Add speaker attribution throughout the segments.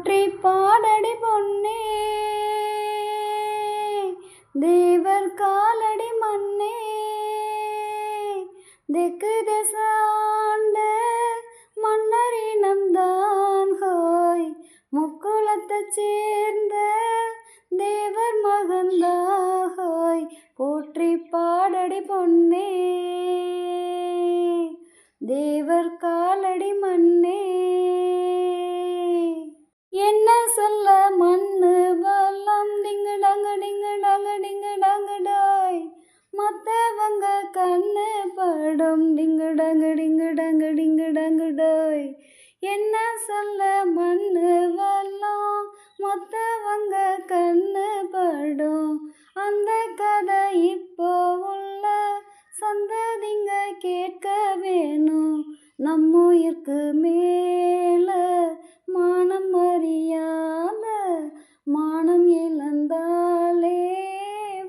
Speaker 1: போற்றி பாடடி பொன்னே, தேவர் காலடி மண்ணே, தெற்கு திசாண்ட மன்னரினம்தான் ஹோய், முக்குலத்தைச் சேர்ந்த தேவர் மகந்தாஹோய், போற்றி பாடடி பொன்னே, தேவர் காலடி மண்ணே. என்ன சொல்ல மண்ணு வல்லம் டிங்கு டங்கு டிங்கு டங்கு டிங்கு டங்கு டாய், மத்தவங்க கண்ணு படும் டிங்கு டங்கு டிங்கு டங்கு டிங்கு டங்கு டாய். என்ன சொல்ல மண்ணு வல்லம் மத்தவங்க கண்ணு படும், அந்த கதை இப்போ உள்ள சந்ததிங்க கேட்க வேணும். நம்முயிர்க்கு மேல மானம் அறியாத, மானம் இழந்தாலே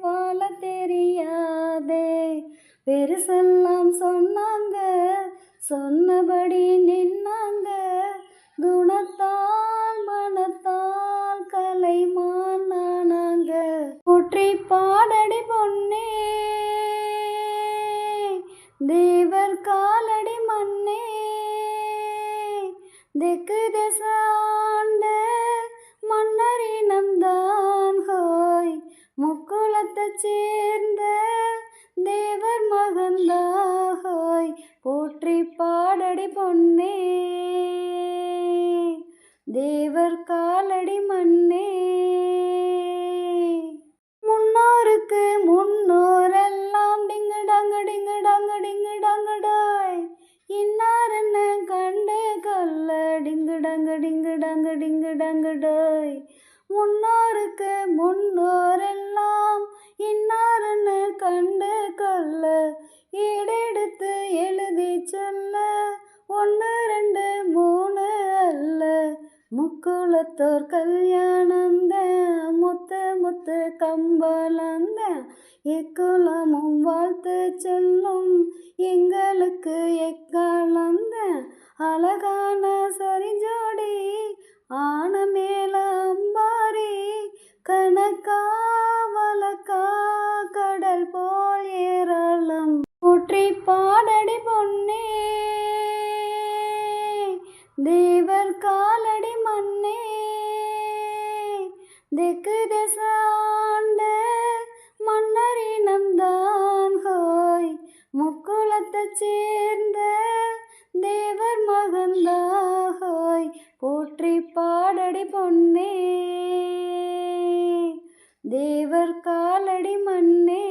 Speaker 1: வாழ தெரியாதே. பெருசெல்லாம் சொன்னாங்க, சொன்னபடி நின்னாங்க, குணத்தால் மனத்தால் கலைமானானாங்க. போற்றி பாடடி பொன்னே, தேவர் காலடி மண்ணே, தெற்கு திசாண்ட மன்னரினம்தான் ஹோய், முக்குலத்தைச் சேர்ந்த தேவர் மகந்தாஹோய், போற்றி பாடடி பொன்னே, தேவர் காலடி மண்ணே. முன்னோருக்கு முன்னோரெல்லாம் டிங்கு டங்கு டிங்கு டங்கு டிங்கு டங்கு டாய், இன்னாருன்னு கண்டு கொல்ல டிங்கு டங்கு டிங்கு டங்கு டிங்கு டங்கு டாய். முன்னோருக்கு முன்னோரெல்லாம் இன்னாருன்னு கண்டு கொல்ல, ஈடெடுத்து எழுதி சொல்ல, 1 2 3 அல்ல, முக்குலத்தோர் கல்யாணந்த முத்து முத்து கம்பளந்த, எக்குலமும் வாழ்த்து சொல்லும் எங்களுக்கு எக்காலந்த, அழகான சரிஜோடி ஆன மேல அம்பாரி, கணக்கா வழக்கா கடல் போல் ஏராளம். போற்றி பாடடி பொன்னே, தேவர் காலடி மண்ணே, தெற்கு திசாண்ட மன்னரினம்தான் ஹோய், முக்குலத்தைச் சேர்ந்த தேவர் மகந்தாஹோய், போற்றி பாடடி பொன்னே, தேவர் காலடி மண்ணே.